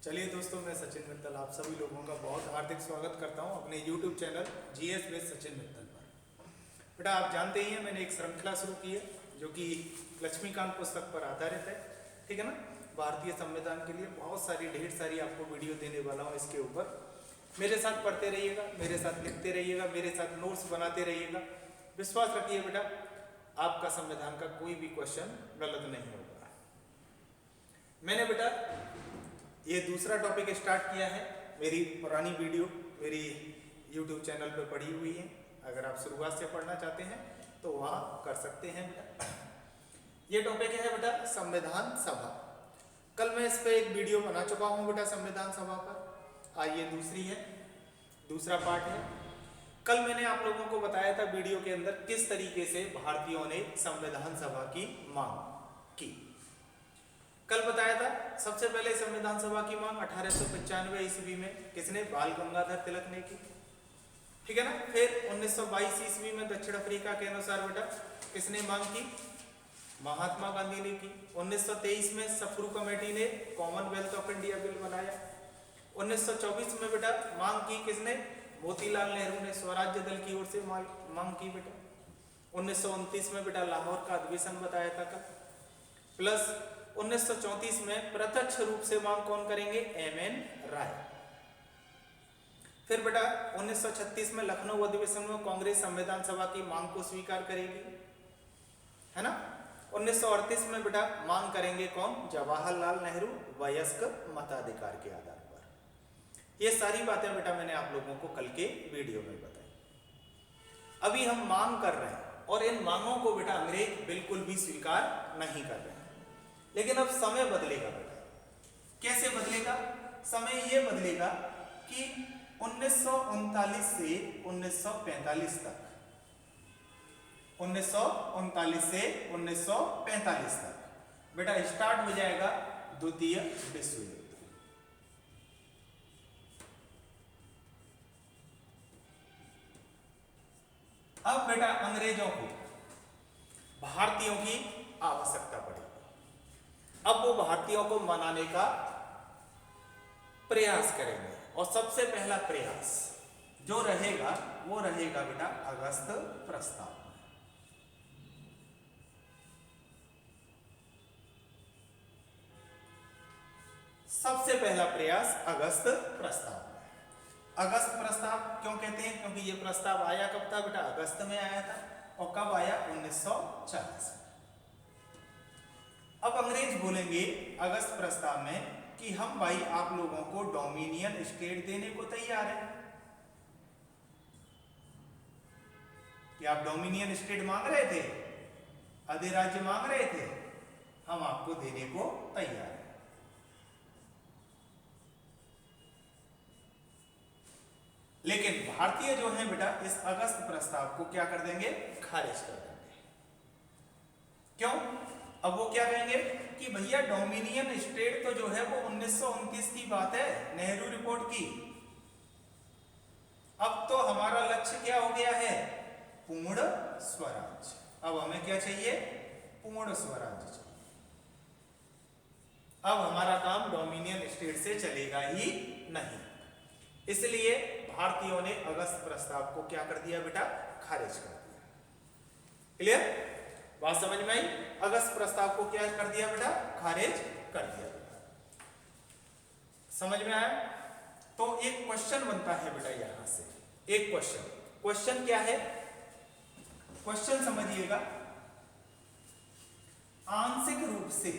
चलिए दोस्तों, मैं सचिन मित्तल आप सभी लोगों का बहुत हार्दिक स्वागत करता हूं अपने YouTube channel GS with Sachin Mittal पर। बेटा, आप जानते ही हैं मैंने एक श्रृंखला शुरू की है जो कि लक्ष्मीकांत पुस्तक पर आधारित है। ठीक है ना। भारतीय संविधान के लिए बहुत सारी ढेर सारी आपको वीडियो देने वाला हूँ। इसके ऊपर मेरे साथ पढ़ते रहिएगा, मेरे साथ लिखते रहिएगा, मेरे साथ नोट्स बनाते रहिएगा। विश्वास रखिए बेटा, आपका संविधान का कोई भी क्वेश्चन गलत नहीं होगा। मैंने बेटा ये दूसरा टॉपिक स्टार्ट किया है। मेरी पुरानी वीडियो मेरी YouTube चैनल पे पड़ी हुई है। अगर आप शुरुआत से पढ़ना चाहते हैं तो वहाँ कर सकते हैं बेटा। ये टॉपिक है बेटा संविधान सभा। कल मैं इस पे एक वीडियो बना चुका हूँ बेटा संविधान सभा पर। आइए दूसरा पार्ट है। कल मैंने आप लोगों को बताया था वीडियो के अंदर किस तरीके से भारतीयों ने संविधान सभा की मांग की। कल बताया था सबसे पहले संविधान सभा की मांग 1895 ईस्वी में किसने? बाल गंगाधर तिलक ने की। ठीक है ना। फिर 1922 ईस्वी में दक्षिण अफ्रीका के अनुसार बेटा किसने मांग की? महात्मा गांधी ने की। 1923 में सफ्रू कमेटी ने कॉमनवेल्थ ऑफ इंडिया बिल बनाया। 1924 में बेटा मांग की किसने? मोतीलाल नेहरू ने स्वराज्य दल की ओर से मांग की बेटा। 1929 में बेटा लाहौर का अधिवेशन बताया था कल। प्लस 1934 में प्रत्यक्ष रूप से मांग कौन करेंगे? एम.एन. राय। फिर बेटा 1936 में लखनऊ अधिवेशन में कांग्रेस संविधान सभा की मांग को स्वीकार करेगी, है ना। 1938 में बेटा मांग करेंगे कौन? जवाहरलाल नेहरू, वयस्क मताधिकार के आधार पर। ये सारी बातें बेटा मैंने आप लोगों को कल के वीडियो में बताई। अभी हम मांग कर रहे हैं और इन मांगों को बेटा अंग्रेज बिल्कुल भी स्वीकार नहीं कर रहे हैं। लेकिन अब समय बदलेगा बेटा। कैसे बदलेगा? समय ये बदलेगा कि 1939 से 1945 तक, 1939 से 1945 तक बेटा स्टार्ट हो जाएगा द्वितीय विश्व युद्ध। अब बेटा अंग्रेजों को भारतीयों की आवश्यकता पड़ेगी। अब वो भारतीयों को मनाने का प्रयास करेंगे और सबसे पहला प्रयास जो रहेगा वो रहेगा बेटा अगस्त प्रस्ताव। सबसे पहला प्रयास अगस्त प्रस्ताव। अगस्त प्रस्ताव क्यों कहते हैं? क्योंकि ये प्रस्ताव आया कब था बेटा? अगस्त में आया था। और कब आया? 1940 में। अब अंग्रेज बोलेंगे अगस्त प्रस्ताव में कि हम भाई आप लोगों को डोमिनियन स्टेट देने को तैयार हैं कि आप डोमिनियन स्टेट मांग रहे थे, अधिराज्य मांग रहे थे, हम आपको देने को तैयार हैं। लेकिन भारतीय जो हैं बेटा इस अगस्त प्रस्ताव को क्या कर देंगे? खारिज कर देंगे। क्यों? अब वो क्या कहेंगे कि भैया डोमिनियन स्टेट तो जो है वो 1929 की बात है, नेहरू रिपोर्ट की। अब तो हमारा लक्ष्य क्या हो गया है? पूर्ण स्वराज। अब हमें क्या चाहिए? पूर्ण स्वराज चाहिए। अब हमारा काम डोमिनियन स्टेट से चलेगा ही नहीं। इसलिए भारतीयों ने अगस्त प्रस्ताव को क्या कर दिया बेटा? खारिज कर दिया। क्लियर? बात समझ में आई? अगस्त प्रस्ताव को क्या कर दिया बेटा? खारिज कर दिया बेटा। समझ में आया? तो एक क्वेश्चन बनता है बेटा यहां से। एक क्वेश्चन क्या है? क्वेश्चन समझिएगा। आंशिक रूप से,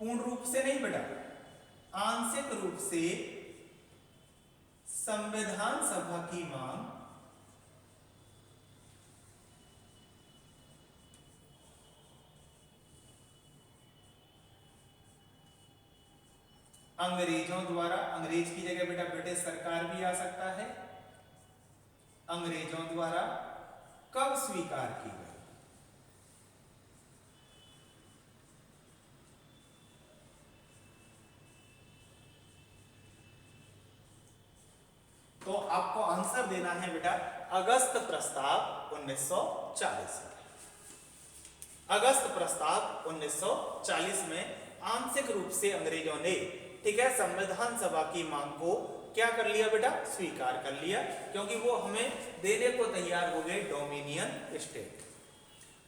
पूर्ण रूप से नहीं बेटा, आंशिक रूप से संविधान सभा की मांग अंग्रेजों द्वारा, अंग्रेज की जगह बेटा ब्रिटिश सरकार भी आ सकता है, अंग्रेजों द्वारा कब स्वीकार की गई? तो आपको आंसर देना है बेटा अगस्त प्रस्ताव 1940 में। अगस्त प्रस्ताव 1940 में आंशिक रूप से अंग्रेजों ने, ठीक है, संविधान सभा की मांग को क्या कर लिया बेटा, स्वीकार कर लिया, क्योंकि वो हमें देने को तैयार हो गए डोमिनियन स्टेट।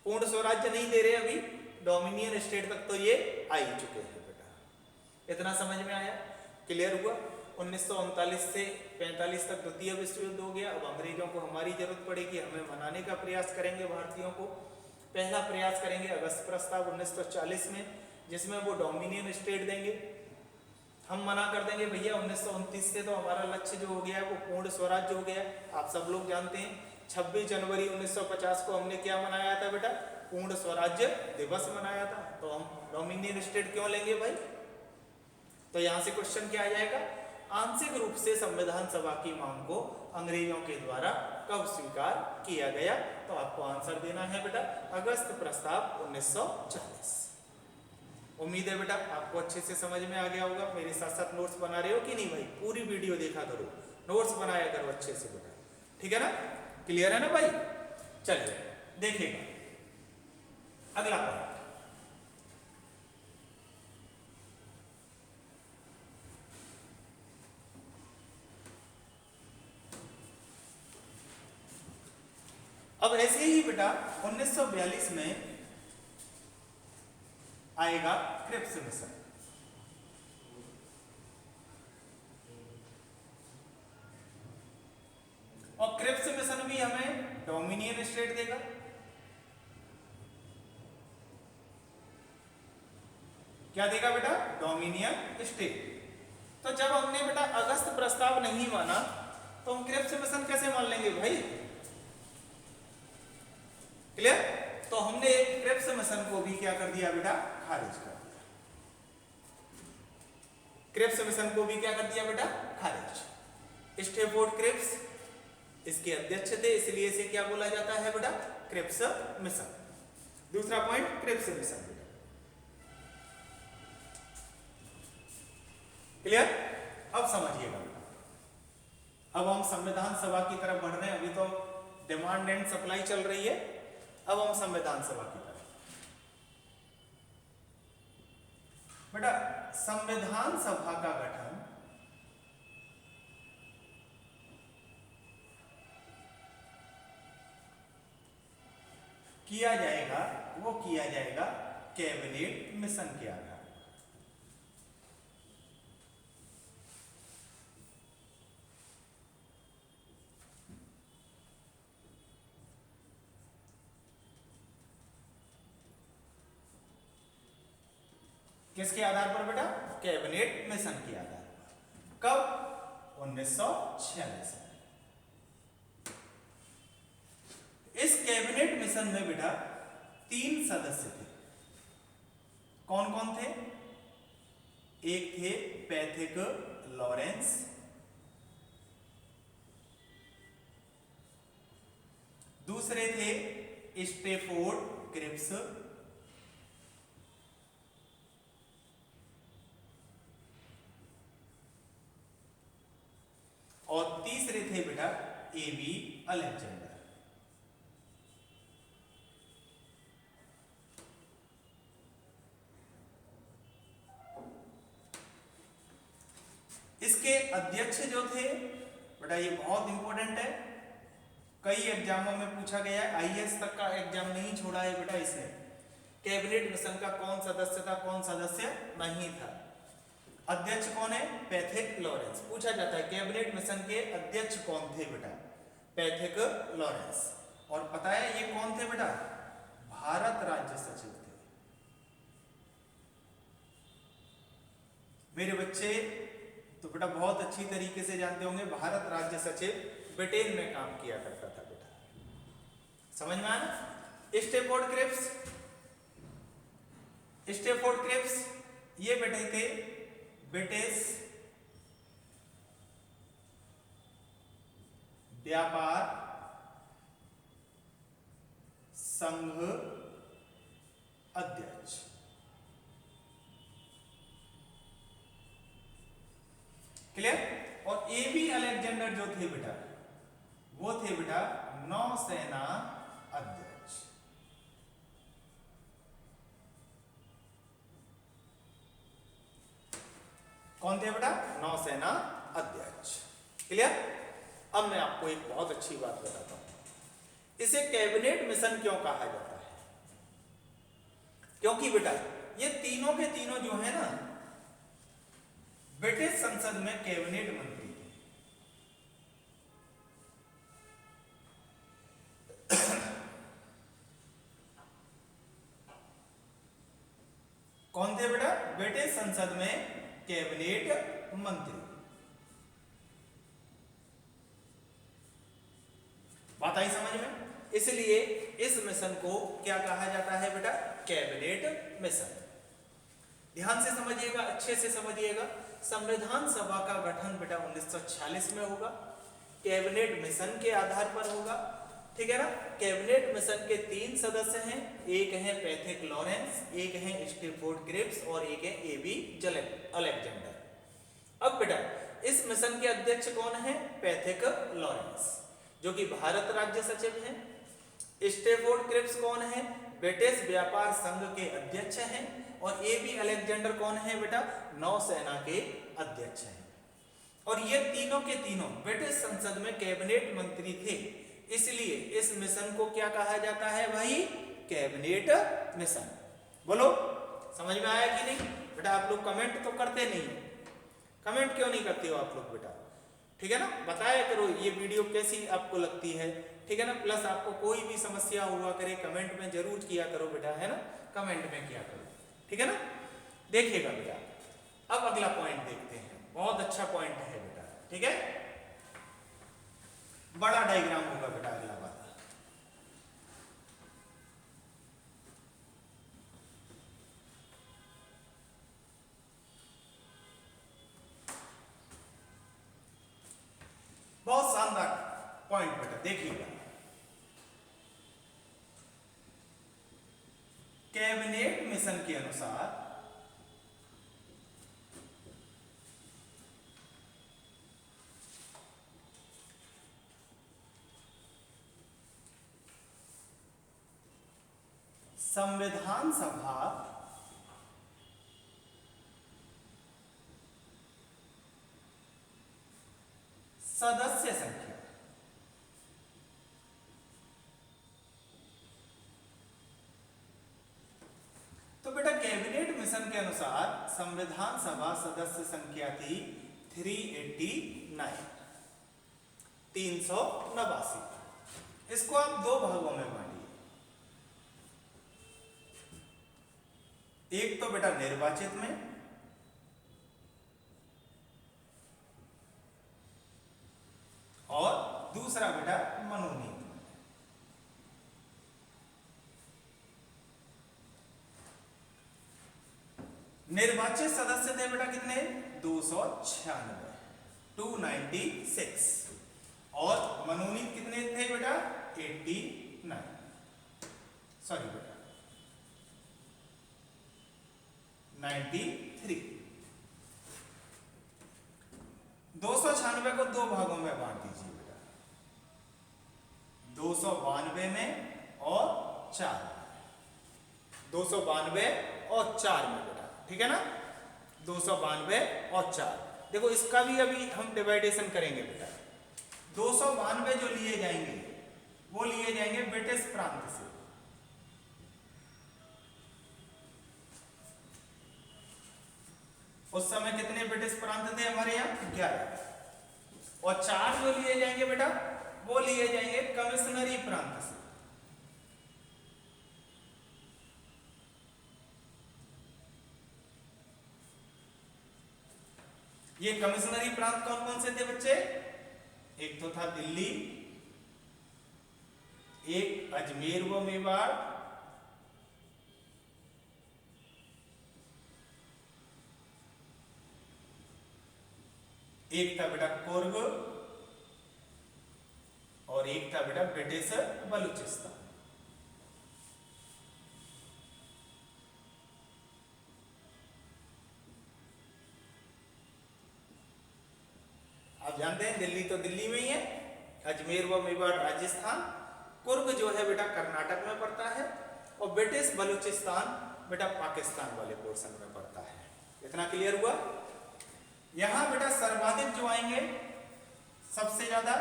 पूर्ण स्वराज्य नहीं दे रहे अभी, डोमिनियन स्टेट तक तो ये आ ही चुके हैं बेटा। इतना समझ में आया, क्लियर हुआ। 1939 से 45 तक द्वितीय विश्व युद्ध हो गया। अब अंग्रेजों को हमारी जरूरत पड़ेगी, हमें मनाने का प्रयास करेंगे भारतीयों को। पहला प्रयास करेंगे अगस्त प्रस्ताव 1940 में, जिसमें वो डोमिनियन स्टेट देंगे। हम मना कर देंगे भैया 1929 से तो हमारा लक्ष्य जो हो गया है वो पूर्ण स्वराज्य हो गया। आप सब लोग जानते हैं 26 जनवरी 1950 को हमने क्या मनाया था बेटा, पूर्ण स्वराज्य दिवस मनाया था। तो हम डोमिनियन स्टेट क्यों लेंगे भाई? तो यहां से क्वेश्चन क्या आ जाएगा, आंशिक रूप से संविधान सभा की मांग को अंग्रेजों के द्वारा कब स्वीकार किया गया? तो आपको आंसर देना है बेटा अगस्त प्रस्ताव 1940। उम्मीद है बेटा आपको अच्छे से समझ में आ गया होगा। मेरे साथ साथ नोट्स बना रहे हो कि नहीं भाई? पूरी वीडियो देखा करो, नोट्स बनाया करो अच्छे से बेटा, ठीक है ना? क्लियर है ना भाई? चलिए देखिएगा अगला पॉइंट। अब ऐसे ही बेटा 1942 में आएगा क्रिप्स मिशन। और क्रिप्स मिशन भी हमें डोमिनियन स्टेट देगा। क्या देगा बेटा? Dominion state. तो जब हमने बेटा अगस्त प्रस्ताव नहीं माना तो हम क्रिप्स मिशन कैसे मान लेंगे भाई? क्लियर? तो हमने क्रिप्स मिशन को भी क्या कर दिया बेटा? खारिज कर दिया। क्रिप्स मिशन को भी क्या कर दिया बेटा? खारिज। स्टेफोर्ड क्रिप्स इसके अध्यक्ष थे, इसलिए इसे क्या बोला जाता है बेटा? Cripps mission. दूसरा पॉइंट क्रिप्स मिशन। क्लियर? अब समझिएगा बेटा, अब हम संविधान सभा की तरफ बढ़ रहे हैं। अभी तो डिमांड एंड सप्लाई चल रही है, अब हम संविधान सभा की तरफ। बेटा संविधान सभा का गठन किया जाएगा, वो किया जाएगा कैबिनेट मिशन के आधार। किसके आधार पर बेटा? कैबिनेट मिशन के आधार पर। कब? 1946 में। इस कैबिनेट मिशन में बेटा 3 सदस्य थे। कौन कौन थे? एक थे पैथिक लॉरेंस, दूसरे थे स्टेफोर्ड क्रिप्स, और तीसरे थे बेटा एबी अलेक्जेंडर। इसके अध्यक्ष जो थे बेटा, ये बहुत इंपॉर्टेंट है, कई एग्जामों में पूछा गया है, आईएएस तक का एग्जाम नहीं छोड़ा है बेटा इसने। कैबिनेट मिशन का कौन सदस्य था, कौन सदस्य नहीं था? अध्यक्ष कौन है? Pethick Lawrence. पूछा जाता है कैबिनेट मिशन के अध्यक्ष कौन थे बेटा? Pethick Lawrence. और पता है ये कौन थे बेटा? भारत राज्य सचिव थे। मेरे बच्चे तो बेटा बहुत अच्छी तरीके से जानते होंगे, भारत राज्य सचिव ब्रिटेन में काम किया करता था बेटा। समझ में आया? स्टेफोर्ड क्रिप्स, स्टेफोर्ड क्रिप्स ये बेटे थे ब्रिटिश व्यापार संघ अध्यक्ष। क्लियर? और एबी अलेक्जेंडर जो थे बेटा, वो थे बेटा नौसेना अध्यक्ष। कौन थे बेटा? नौसेना अध्यक्ष। क्लियर? अब मैं आपको एक बहुत अच्छी बात बताता हूं, इसे कैबिनेट मिशन क्यों कहा जाता है? क्योंकि बेटा ये तीनों के तीनों जो है ना ब्रिटिश संसद में कैबिनेट मंत्री थे। कौन थे बेटा? ब्रिटिश संसद में कैबिनेट मंत्री। बात आई समझ में? इसलिए इस मिशन को क्या कहा जाता है बेटा? Cabinet mission. ध्यान से समझिएगा, अच्छे से समझिएगा। संविधान सभा का गठन बेटा 1946 में होगा, कैबिनेट मिशन के आधार पर होगा। ठीक है ना? कैबिनेट मिशन के 3 सदस्य हैं, एक है पैथिक लॉरेंस, एक है स्टीफोर्ड क्रिप्स और एक है एबी अलेक्जेंडर। अब बेटा इस मिशन के अध्यक्ष कौन है? पैथिक लॉरेंस, जो कि भारत राज्य सचिव हैं। स्टीफोर्ड क्रिप्स कौन है? ब्रिटिश व्यापार संघ के अध्यक्ष हैं। और एबी अलेक्जेंडर कौन है बेटा? नौसेना के अध्यक्ष हैं। और ये तीनों के तीनों ब्रिटिश संसद में कैबिनेट मंत्री थे, इसलिए इस मिशन को क्या कहा जाता है भाई? Cabinet mission. बोलो समझ में आया कि नहीं बेटा? आप लोग कमेंट तो करते नहीं, कमेंट क्यों नहीं करते हो आप लोग बेटा? ठीक है ना? बताया करो ये वीडियो कैसी आपको लगती है। ठीक है ना? प्लस आपको कोई भी समस्या हुआ करे कमेंट में जरूर किया करो बेटा, है ना? कमेंट में किया करो, ठीक है ना? देखिएगा बेटा, अब अगला पॉइंट देखते हैं। बहुत अच्छा पॉइंट है बेटा, ठीक है? बड़ा डायग्राम होगा बेटा अगला बात। बहुत शानदार पॉइंट बेटा, देखिएगा। कैबिनेट मिशन के अनुसार संविधान सभा सदस्य संख्या तो बेटा कैबिनेट मिशन के अनुसार संविधान सभा सदस्य संख्या थी 389, 389। इसको आप 2 भागों में बांटिए। एक तो बेटा निर्वाचित में और दूसरा बेटा मनोनीत में। निर्वाचित सदस्य थे बेटा कितने? 296, 296। और मनोनीत कितने थे बेटा? 89, सॉरी बेटा 93। 296 को 2 भागों में बांट दीजिए बेटा, 292 में और 4 में। 292 और 4 में बेटा, ठीक है ना? 292 और 4। देखो इसका भी अभी हम डिवाइडेशन करेंगे बेटा। 292 जो लिए जाएंगे वो लिए जाएंगे ब्रिटिश प्रांत से। उस समय कितने ब्रिटिश प्रांत थे हमारे यहाँ? 11। और 4 जो लिए जाएंगे बेटा वो लिए जाएंगे कमिश्नरी प्रांत से। ये कमिश्नरी प्रांत कौन कौन से थे बच्चे? एक तो था दिल्ली, एक अजमेर व मेवाड़, एक था बेटा कुर्ग और एक था बेटा ब्रिटिश बलूचिस्तान। आप जानते हैं दिल्ली तो दिल्ली में ही है, अजमेर व मेवाड़ राजस्थान, कुर्ग जो है बेटा कर्नाटक में पड़ता है और ब्रिटिश बलूचिस्तान बेटा पाकिस्तान वाले पोर्शन में पड़ता है। इतना क्लियर हुआ? यहां बेटा सर्वाधिक जो आएंगे सबसे ज्यादा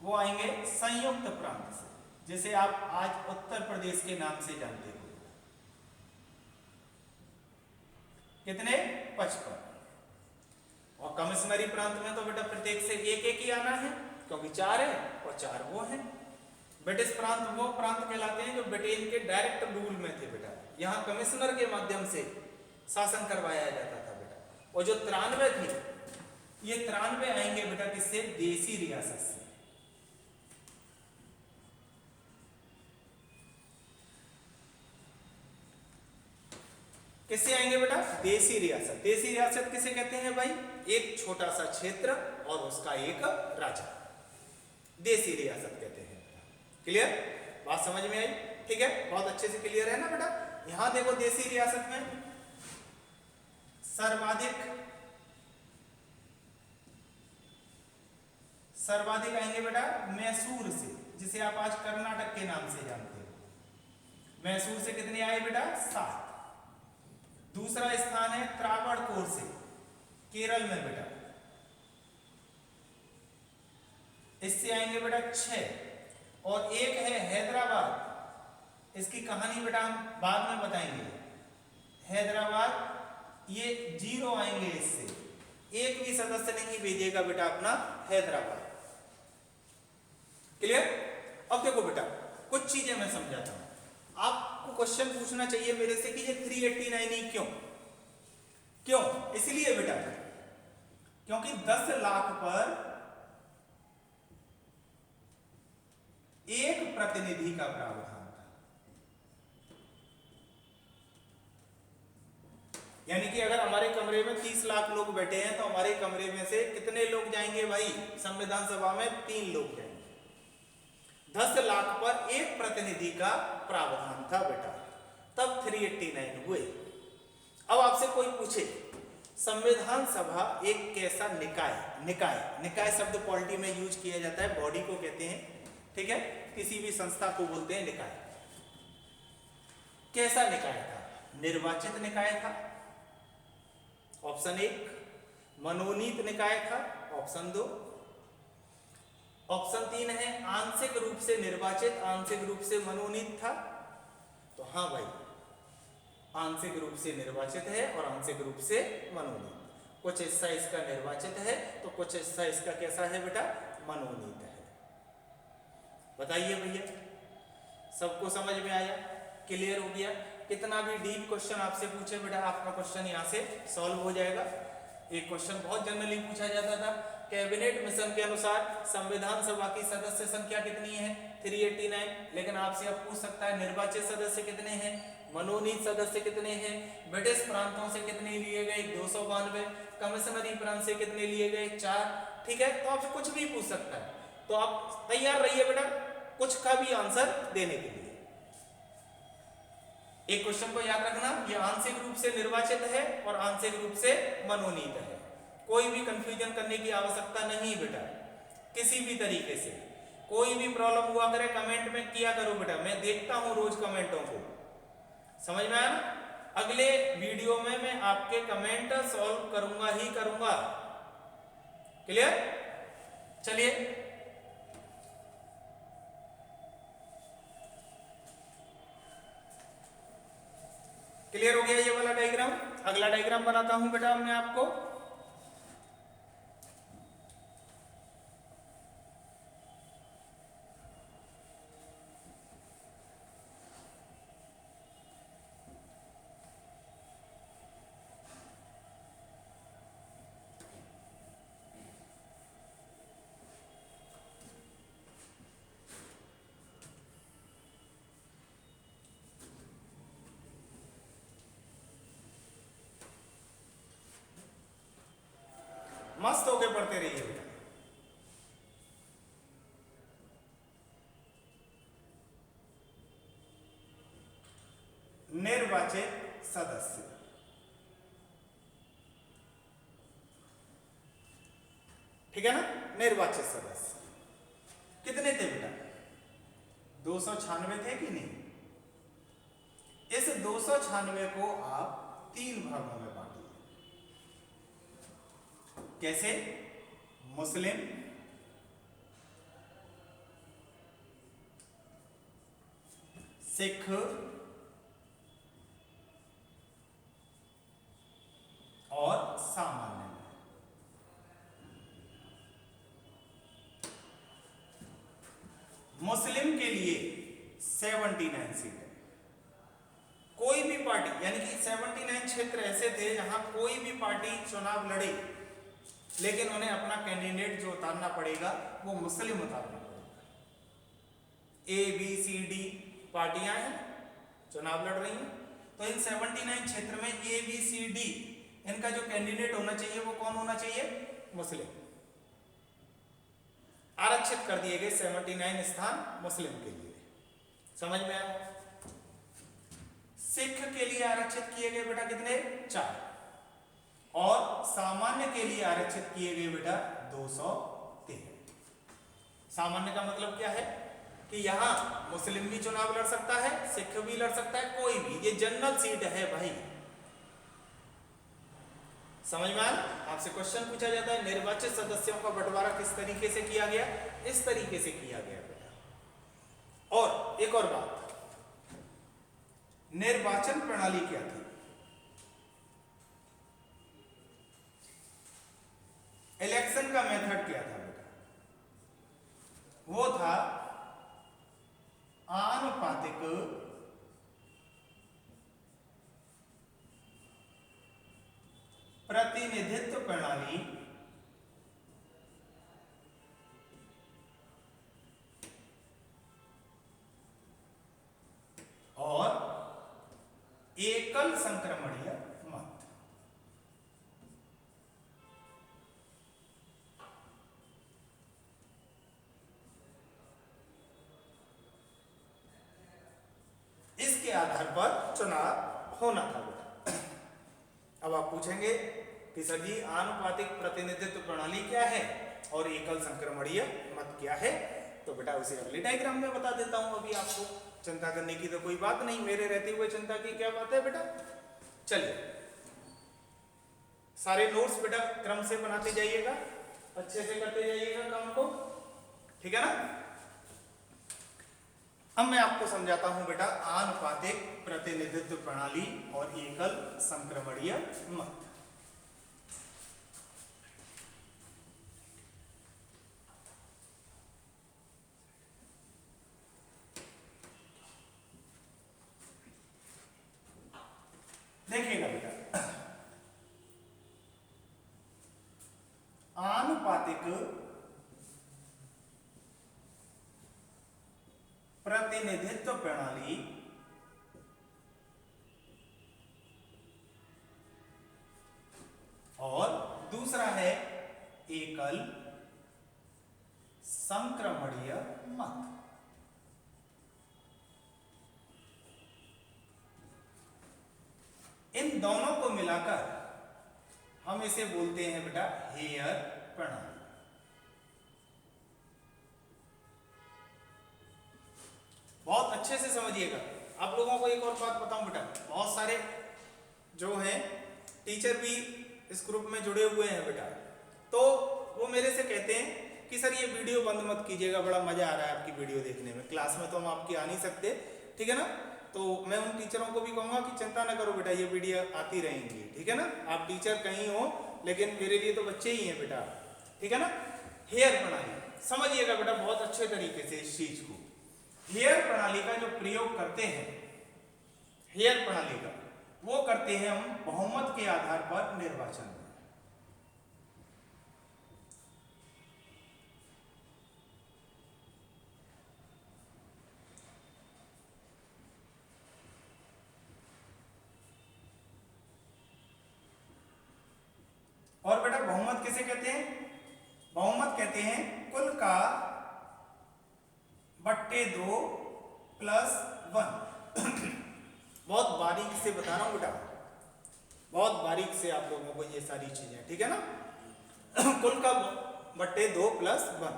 वो आएंगे संयुक्त प्रांत से, जिसे आप आज उत्तर प्रदेश के नाम से जानते हो। कितने? 55। और कमिश्नरी प्रांत में तो बेटा प्रत्येक से एक एक ही आना है, क्योंकि 4 है और 4 वो हैं। ब्रिटिश प्रांत वो प्रांत कहलाते हैं जो ब्रिटेन के डायरेक्ट रूल में थे बेटा, यहाँ कमिश्नर के माध्यम से शासन करवाया जाता था बेटा। और जो 93 थे, ये 93 आएंगे बेटा किससे? देसी रियासत से। किससे आएंगे बेटा? देसी रियासत। देसी रियासत किसे कहते हैं भाई? एक छोटा सा क्षेत्र और उसका एक राजा, देसी रियासत कहते हैं। क्लियर? बात समझ में आई? ठीक है, बहुत अच्छे से क्लियर है ना बेटा। यहां देखो देसी रियासत में सर्वाधिक आएंगे बेटा मैसूर से, जिसे आप आज कर्नाटक के नाम से जानते हो। मैसूर से कितने आए बेटा? 7। दूसरा स्थान है त्रावणकोर से, केरल में बेटा, इससे आएंगे बेटा 6। और एक है हैदराबाद, इसकी कहानी बेटा हम बाद में बताएंगे। हैदराबाद ये 0 आएंगे, इससे एक भी सदस्य नहीं भेजेगा बेटा अपना हैदराबाद। क्लियर? अब देखो बेटा कुछ चीजें मैं समझाता हूं। आपको क्वेश्चन पूछना चाहिए मेरे से कि ये 389 ही क्यों? इसलिए बेटा क्योंकि 10 लाख पर एक प्रतिनिधि का प्रावधान था। यानी कि अगर हमारे कमरे में 30 लाख लोग बैठे हैं तो हमारे कमरे में से कितने लोग जाएंगे भाई संविधान सभा में? 3 लोग जाएंगे। 10 लाख पर एक प्रतिनिधि का प्रावधान था बेटा, तब 389 हुए। अब आपसे कोई पूछे संविधान सभा एक कैसा निकाय शब्द पॉलिटी में यूज किया जाता है, बॉडी को कहते हैं, ठीक है, किसी भी संस्था को बोलते हैं निकाय। कैसा निकाय था? निर्वाचित निकाय था, ऑप्शन 1। मनोनीत निकाय था, ऑप्शन 2। ऑप्शन 3 है आंशिक रूप से निर्वाचित, आंशिक रूप से मनोनीत था। तो हाँ भाई, आंशिक रूप से निर्वाचित है और आंशिक रूप से मनोनीत। कुछ हिस्सा इसका निर्वाचित है तो कुछ हिस्सा इसका कैसा है बेटा? मनोनीत है। बताइए भैया, सबको समझ में आया? क्लियर हो गया? कितना भी डीप क्वेश्चन आपसे पूछे बेटा, आपका क्वेश्चन यहाँ से सॉल्व हो जाएगा। एक क्वेश्चन बहुत जनरली पूछा जाता था, कैबिनेट मिशन के अनुसार संविधान सभा की सदस्य संख्या कितनी है? 389। लेकिन आपसे अब पूछ सकता है निर्वाचित सदस्य कितने हैं, मनोनीत सदस्य कितने हैं, ब्रिटिश प्रांतों से कितने लिए गए? 292। कमिश्नरी प्रांत से कितने लिए गए? 4। ठीक है, तो आपसे कुछ भी पूछ सकता है, तो आप तैयार रहिए बेटा कुछ का भी आंसर देने के लिए। एक क्वेश्चन को याद रखना, ये आंशिक रूप से निर्वाचित है और आंशिक रूप से मनोनीत है। कोई भी कंफ्यूजन करने की आवश्यकता नहीं बेटा, किसी भी तरीके से। कोई भी प्रॉब्लम हुआ करे कमेंट में किया करो बेटा, मैं देखता हूं रोज कमेंटों को। समझ में आया ना? अगले वीडियो में मैं आपके कमेंट सॉल्व करूंगा ही करूंगा। क्लियर? चलिए क्लियर हो गया ये वाला डायग्राम। अगला डायग्राम बनाता हूं बेटा मैं आपको। मस्त होके पढ़ते रहिए बेटा। निर्वाचित सदस्य, ठीक है ना? निर्वाचित सदस्य कितने थे बेटा? 296 थे कि नहीं? इस 296 को आप 3 भागों में बांटी है। कैसे? मुस्लिम, सिख और सामान्य में। मुस्लिम के लिए 79 सीट है। कोई भी पार्टी, यानी कि 79 क्षेत्र ऐसे थे जहां कोई भी पार्टी चुनाव लड़े, लेकिन उन्हें अपना कैंडिडेट जो उतारना पड़ेगा वो मुस्लिम उतारना पड़ेगा। ए बी सी डी पार्टियां हैं, चुनाव लड़ रही हैं, तो इन 79 क्षेत्र में ए बी सी डी इनका जो कैंडिडेट होना चाहिए वो कौन होना चाहिए? मुस्लिम। आरक्षित कर दिए गए 79 स्थान मुस्लिम के लिए। समझ में आया? सिख के लिए आरक्षित किए गए बेटा कितने? 4, और सामान्य के लिए आरक्षित किए गए बेटा 213। सामान्य का मतलब क्या है कि यहां मुस्लिम भी चुनाव लड़ सकता है, सिख भी लड़ सकता है, कोई भी, ये जनरल सीट है भाई। समझ में आया? आपसे क्वेश्चन पूछा जाता है निर्वाचित सदस्यों का बंटवारा किस तरीके से किया गया? इस तरीके से किया गया बेटा। और एक और बात, निर्वाचन प्रणाली क्या थी? इलेक्शन का मेथड क्या था बेटा? वो था आनुपातिक प्रतिनिधित्व प्रणाली और एकल संक्रमणीय मत। इसके आधार पर चुनाव होना था बेटा। अब आप पूछेंगे कि सर जी आनुपातिक प्रतिनिधित्व प्रणाली क्या है और एकल संक्रमणीय मत क्या है? तो बेटा उसे अगले डायग्राम में बता देता हूं। अभी आपको चिंता करने की तो कोई बात नहीं, मेरे रहते हुए चिंता की क्या बात है बेटा। चलिए सारे नोट्स बेटा क्रम से बनाते जाइएगा, अच्छे से करते जाइएगा काम को, ठीक है ना। अब मैं आपको समझाता हूं बेटा आनुपातिक प्रतिनिधित्व प्रणाली और एकल संक्रमणीय मत। देखिएगा बेटा, आनुपातिक प्रतिनिधित्व प्रणाली और दूसरा है एकल संक्रमणीय मत। इन दोनों को मिलाकर हम इसे बोलते हैं बेटा हेयर प्रणाली। बहुत अच्छे से समझिएगा। आप लोगों को एक और बात बताऊं बेटा, बहुत सारे जो हैं टीचर भी इस ग्रुप में जुड़े हुए हैं बेटा, तो वो मेरे से कहते हैं कि सर ये वीडियो बंद मत कीजिएगा, बड़ा मजा आ रहा है आपकी वीडियो देखने में, क्लास में तो हम आपकी आ नहीं सकते, ठीक है ना। तो मैं उन टीचरों को भी कहूंगा कि चिंता ना करो बेटा, ये वीडियो आती रहेंगी, ठीक है ना। आप टीचर कहीं हो लेकिन मेरे लिए तो बच्चे ही हैं बेटा, ठीक है ना। हेयर प्रणाली समझिएगा बेटा बहुत अच्छे तरीके से इस चीज को। हेयर प्रणाली का जो प्रयोग करते हैं, हेयर प्रणाली का वो करते हैं हम बहुमत के आधार पर निर्वाचन में। और बेटा बहुमत किसे कहते हैं? बहुमत कहते हैं कुल का बट्टे 2 प्लस 1। बहुत बारीक से बता रहा हूं बेटा, बहुत बारीक से आप लोगों को ये सारी चीजें, ठीक है ना। कुल का बट्टे 2 प्लस 1,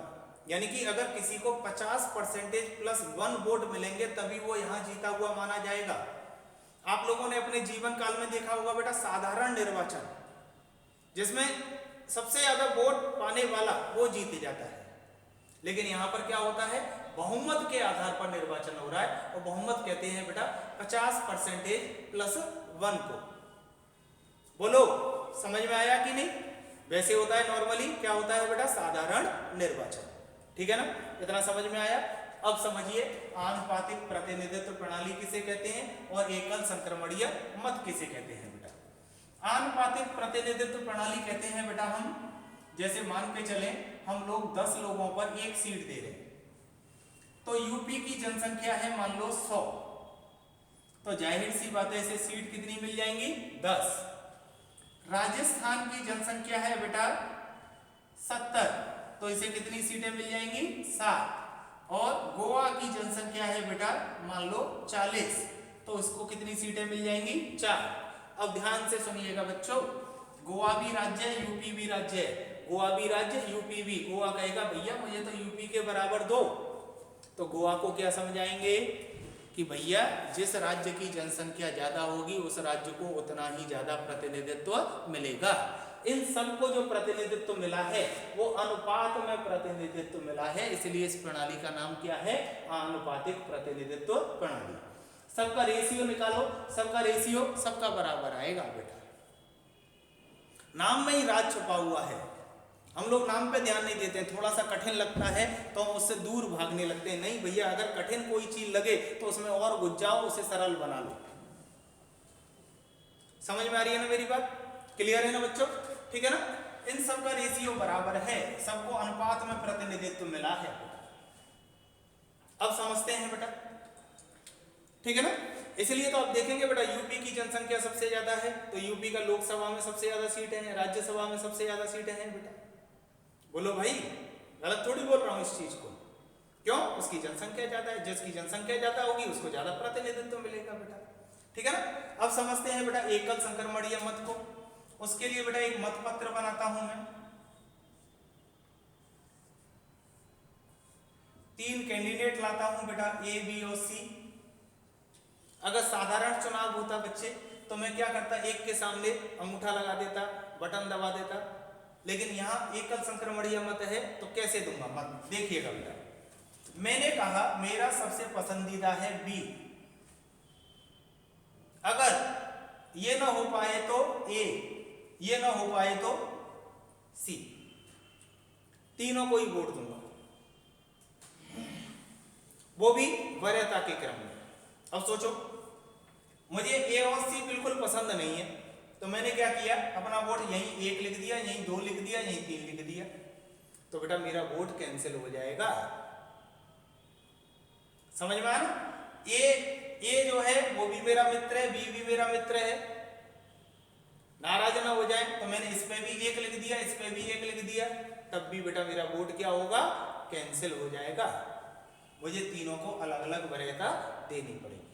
यानी कि अगर किसी को 50% प्लस 1 वोट मिलेंगे तभी वो यहां जीता हुआ माना जाएगा। आप लोगों ने अपने जीवन काल में देखा होगा बेटा साधारण निर्वाचन, जिसमें सबसे ज्यादा वोट पाने वाला वो जीत जाता है। लेकिन यहां पर क्या होता है, बहुमत के आधार पर निर्वाचन हो रहा है, और बहुमत कहते हैं बेटा 50% प्लस 1 को। बोलो समझ में आया कि नहीं? वैसे होता है नॉर्मली, क्या होता है बेटा, साधारण निर्वाचन। ठीक है ना, इतना समझ में आया। अब समझिए आनुपातिक प्रतिनिधित्व प्रणाली किसे कहते हैं और एकल संक्रमणीय मत किसे कहते हैं बेटा। आनुपातिक प्रतिनिधित्व प्रणाली कहते हैं बेटा हम, जैसे मान के चले हम लोग 10 लोगों पर एक सीट दे रहे हैं, तो यूपी की जनसंख्या है मान लो 100, तो जाहिर सी बात है इसे सीट कितनी मिल जाएंगी, 10। राजस्थान की जनसंख्या है बेटा 70, तो इसे कितनी सीटें मिल जाएंगी, 7। और गोवा की जनसंख्या है बेटा मान लो 40, तो इसको कितनी सीटें मिल जाएंगी, 4। अब ध्यान से सुनिएगा बच्चों, गोवा भी राज्य है, यूपी भी राज्य है, गोवा भी राज्य यूपी भी। गोवा कहेगा भैया मुझे तो यूपी के बराबर दो, तो गोवा को क्या समझाएंगे कि भैया जिस राज्य की जनसंख्या ज्यादा होगी उस राज्य को उतना ही ज्यादा प्रतिनिधित्व मिलेगा। इन सबको जो प्रतिनिधित्व मिला है वो अनुपात में प्रतिनिधित्व मिला है, इसलिए इस प्रणाली का नाम क्या है, आनुपातिक प्रतिनिधित्व प्रणाली। सबका रेशियो निकालो, सबका रेशियो सबका बराबर आएगा बेटा। नाम में ही राज छुपा हुआ है, हम लोग नाम पे ध्यान नहीं देते हैं, थोड़ा सा कठिन लगता है तो हम उससे दूर भागने लगते हैं। नहीं भैया, अगर कठिन कोई चीज लगे तो उसमें और घुस जाओ, उसे सरल बना लो। समझ में आ रही है ना मेरी बात, क्लियर है ना बच्चों? ठीक है ना, इन सब का रेशियो बराबर है, सबको अनुपात में प्रतिनिधित्व मिला है। अब समझते हैं बेटा, ठीक है ना। इसलिए तो आप देखेंगे बेटा यूपी की जनसंख्या सबसे ज्यादा है, तो यूपी का लोकसभा में सबसे ज्यादा सीटें हैं, राज्यसभा में सबसे ज्यादा सीटें हैं बेटा। बोलो भाई, गलत थोड़ी बोल रहा हूं इस चीज को। क्यों? उसकी जनसंख्या ज्यादा है, जिसकी जनसंख्या ज्यादा होगी उसको ज्यादा प्रतिनिधित्व मिलेगा बेटा। ठीक है ना। अब समझते हैं बेटा एकल संक्रमणीय मत को। उसके लिए बेटा एक मत पत्र बनाता हूं मैं, 3 कैंडिडेट लाता हूं बेटा, ए बी और सी। अगर साधारण चुनाव होता बच्चे तो मैं क्या करता, एक के सामने अंगूठा लगा देता, बटन दबा देता। लेकिन यहां एकल संक्रमणीय मत है तो कैसे दूंगा मत, देखिएगा बेटा। मैंने कहा मेरा सबसे पसंदीदा है बी, अगर ये ना हो पाए तो ए, ये ना हो पाए तो सी, तीनों को ही वोट दूंगा, वो भी वरीयता के क्रम में। अब सोचो, मुझे ए और सी बिल्कुल पसंद नहीं है, तो मैंने क्या किया, अपना वोट यहीं 1 लिख दिया, यहीं 2 लिख दिया, यहीं 3 लिख दिया, तो बेटा मेरा वोट कैंसिल हो जाएगा। समझ में आया ना। ए जो है वो भी मेरा मित्र है, बी भी मेरा मित्र है, नाराज ना हो जाए, तो मैंने इस पे भी 1 लिख दिया, इस पे भी 1 लिख दिया, तब भी बेटा मेरा वोट क्या होगा, कैंसिल हो जाएगा। मुझे तीनों को अलग अलग वरीयता देनी पड़ेगी।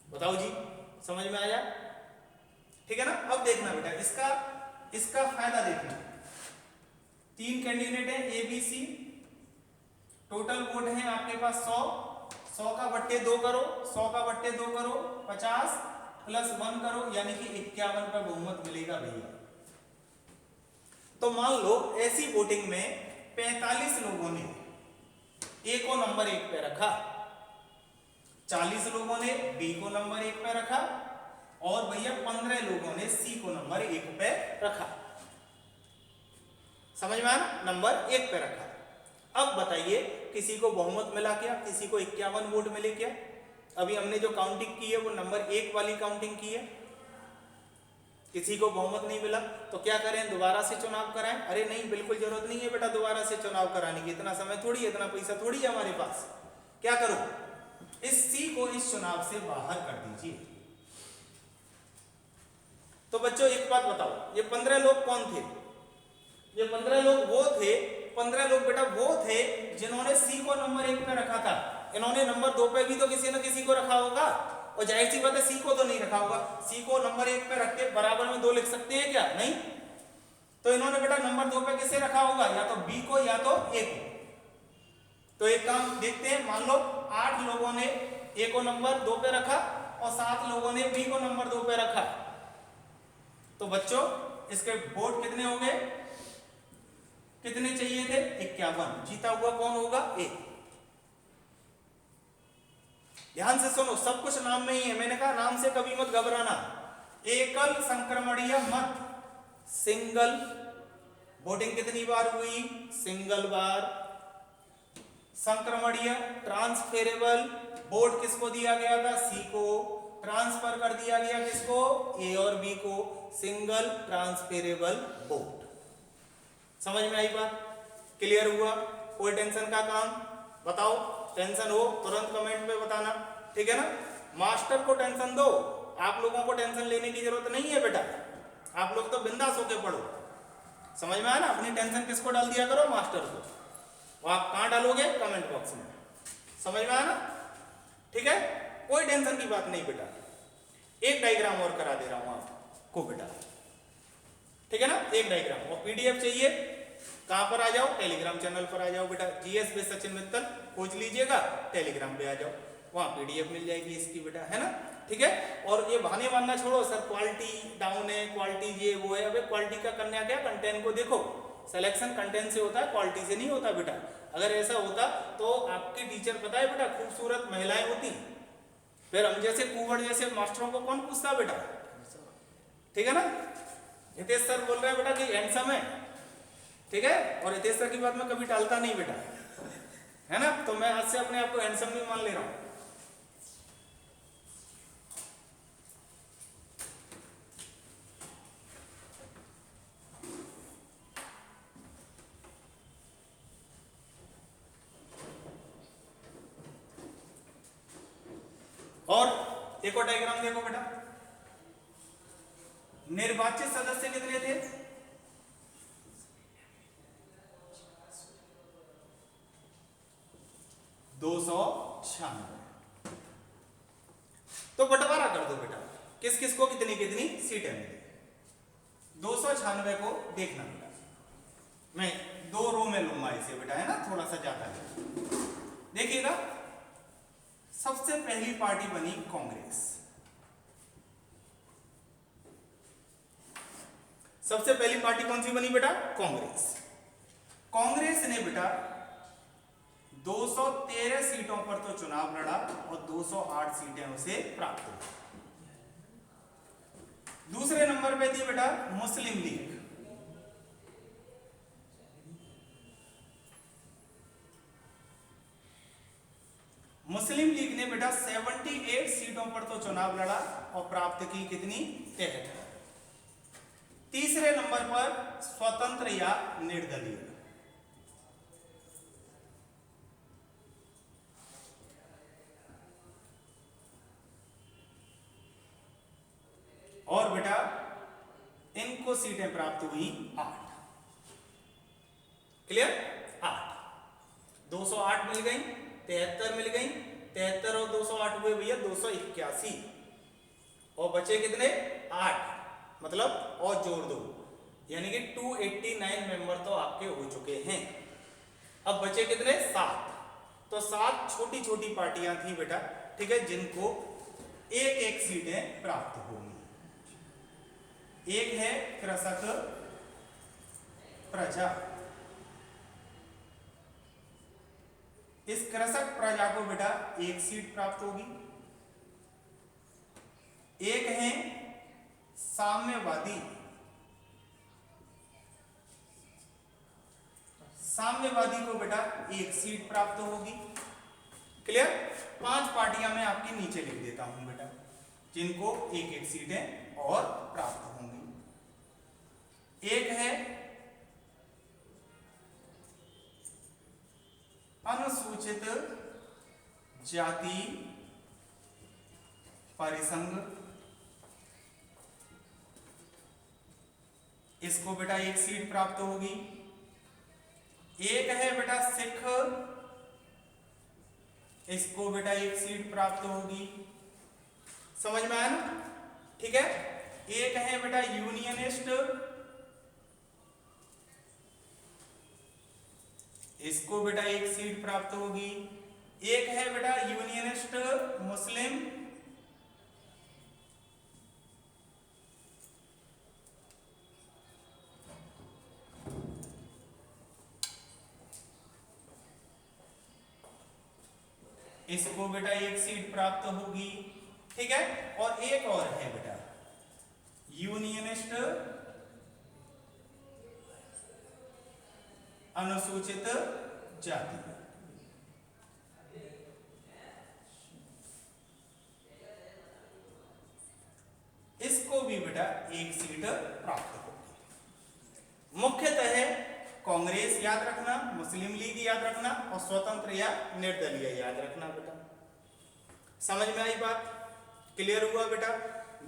बताओ जी, समझ में आया? ठीक है ना। अब देखना बेटा इसका फायदा देखना। 3 कैंडिडेट है A B C, total vote है आपके पास 100 का बट्टे 2 करो, 100 का बट्टे 2 करो, 50 प्लस 1 करो, यानी कि 51 पे बहुमत मिलेगा भैया। तो मान लो ऐसी वोटिंग में 45 लोगों ने ए को नंबर 1 पे रखा, 40 लोगों ने बी को नंबर 1 पे रखा, और भैया 15 लोगों ने सी को नंबर 1 पे रखा। समझ में आया? नंबर 1 पे रखा। अब बताइए किसी को बहुमत मिला क्या, किसी को 51 वोट मिले क्या? अभी हमने जो काउंटिंग की है वो नंबर 1 वाली काउंटिंग की है, किसी को बहुमत नहीं मिला, तो क्या करें, दोबारा से चुनाव कराएं? अरे नहीं, बिल्कुल जरूरत नहीं है बेटा दोबारा से चुनाव कराने की, इतना समय थोड़ी है, इतना पैसा थोड़ी है हमारे पास। क्या करो, इस सी को इस चुनाव से बाहर कर दीजिए। तो बच्चों एक बात बताओ, ये 15 लोग कौन थे? ये 15 लोग वो थे, 15 लोग बेटा वो थे जिन्होंने सी को नंबर 1 पे रखा था। इन्होंने नंबर 2 पे भी तो किसी न किसी को रखा होगा, और जाहिर सी बात है सी को तो नहीं रखा होगा। सी को नंबर 1 पे रख के बराबर में 2 लिख सकते हैं क्या? नहीं। तो इन्होंने बेटा नंबर 2 पे किसे रखा होगा, या तो बी को या तो ए को। तो एक काम देखते हैं, मान लो 8 लोगों ने ए को नंबर 2 पे रखा, और 7 लोगों ने बी को नंबर 2 पे रखा, तो बच्चों इसके वोट कितने हो गए, कितने चाहिए थे, 51। जीता हुआ कौन होगा, ए। ध्यान से सुनो, सब कुछ नाम में ही है, मैंने कहा नाम से कभी मत घबराना। एकल संक्रमणीय मत, सिंगल, वोटिंग कितनी बार हुई, सिंगल बार। संक्रमणीय, ट्रांसफेरेबल, वोट किसको दिया गया था, सी को, ट्रांसफर कर दिया गया किसको, ए और बी को, सिंगल ट्रांसफेरेबल वोट। समझ में आई बात, क्लियर हुआ, कोई टेंशन का काम, बताओ टेंशन हो तुरंत कमेंट में बताना, ठीक है ना। मास्टर को टेंशन दो, आप लोगों को टेंशन लेने की जरूरत नहीं है बेटा, आप लोग तो बिंदास होके पढ़ो। समझ में आया ना, अपनी टेंशन किसको डाल दिया करो, मास्टर को। और आप कहां डालोगे, कमेंट बॉक्स में। समझ में आया ना, ठीक है, कोई टेंशन की बात नहीं बेटा। एक डायग्राम और करा दे रहा हूं आपको बेटा, ठीक है ना, एक डायग्राम। और पीडीएफ चाहिए, कहां पर आ जाओ, टेलीग्राम चैनल पर आ जाओ बेटा, जीएस विद सचिन मित्तल खोज लीजिएगा, टेलीग्राम पे आ जाओ, वहां पीडीएफ मिल जाएगी इसकी बेटा, है ना, ठीक है। और ये बहाने मानना छोड़ो, सर क्वालिटी डाउन है, क्वालिटी ये वो है, अबे क्वालिटी का करना क्या, कंटेंट को देखो, सिलेक्शन कंटेंट से होता है, क्वालिटी से नहीं होता बेटा। अगर ऐसा होता तो आपके टीचर पता है बेटा खूबसूरत महिलाएं होती, फिर हम जैसे कुंवर जैसे मास्टरों को कौन पूछता बेटा, ठीक है ना। हितेश सर बोल रहे हैं बेटा कि हैंडसम है, ठीक है, और हितेश सर की बात में कभी टालता नहीं बेटा, है ना, तो मैं आज से अपने आप को हैंडसम भी मान ले रहा हूं। और एक और डायग्राम देखो बेटा, निर्वाचित सदस्य कितने थे, 296। तो बंटवारा कर दो बेटा, किस किस को कितनी कितनी सीटें मिली। 296 को देखना बेटा, मैं 2 रो में लूंगा इसे बेटा, है ना, थोड़ा सा ज्यादा है। देखिएगा, सबसे पहली पार्टी बनी कांग्रेस। सबसे पहली पार्टी कौन सी बनी बेटा, कांग्रेस। कांग्रेस ने बेटा 213 सीटों पर तो चुनाव लड़ा और 208 सीटें उसे प्राप्त हुई। दूसरे नंबर पे थी बेटा मुस्लिम लीग। मुस्लिम लीग ने बेटा 78 सीटों पर तो चुनाव लड़ा और प्राप्त की कितनी, 73। तीसरे नंबर पर स्वतंत्र या निर्दलीय। और बेटा इनको सीटें प्राप्त हुई 8। क्लियर, 8, 208 मिल गई, 73 मिल गई, 73 और 208 हुए भैया 281, और बचे कितने, 8, मतलब और जोड़ दो, यानी कि 289 मेंबर तो आपके हो चुके हैं। अब बचे कितने, 7। तो 7 छोटी छोटी पार्टियां थी बेटा, ठीक है, जिनको एक एक सीटें प्राप्त होंगी। एक है कृषक प्रजा, इस कृषक प्रजा को बेटा 1 सीट प्राप्त होगी। एक है साम्यवादी, साम्यवादी को बेटा 1 सीट प्राप्त होगी। क्लियर, 5 पार्टियां मैं आपके नीचे लिख देता हूं बेटा, जिनको एक एक सीटें और प्राप्त होंगी। एक है अनुसूचित जाति परिसंघ, इसको बेटा 1 सीट प्राप्त होगी। एक है बेटा सिख, इसको बेटा 1 सीट प्राप्त होगी। समझ में आया ना, ठीक है। एक है बेटा यूनियनिस्ट, इसको बेटा 1 सीट प्राप्त होगी। एक है बेटा यूनियनिस्ट मुस्लिम, इसको बेटा एक सीट प्राप्त होगी, ठीक है। और एक और है बेटा यूनियनिस्ट अनुसूचित जाति, इसको भी बेटा एक सीट प्राप्त होगी। मुख्यतः कांग्रेस याद रखना, मुस्लिम लीग याद रखना और स्वतंत्र या निर्दलीय याद रखना बेटा। समझ में आई बात? क्लियर हुआ बेटा?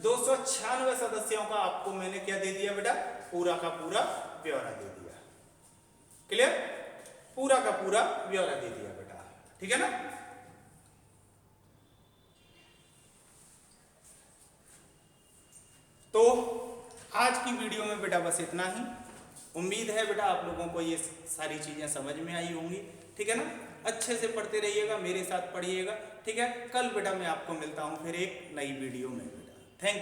296 सदस्यों का आपको मैंने क्या दे दिया बेटा? पूरा का पूरा ब्यौरा दे दिया। क्लियर? पूरा का पूरा ब्यौरा दे दिया बेटा, ठीक है ना। तो आज की वीडियो में बेटा बस इतना ही। उम्मीद है बेटा आप लोगों को ये सारी चीजें समझ में आई होंगी, ठीक है ना। अच्छे से पढ़ते रहिएगा, मेरे साथ पढ़िएगा, ठीक है। कल बेटा मैं आपको मिलता हूं फिर एक नई वीडियो में बेटा। Thank you.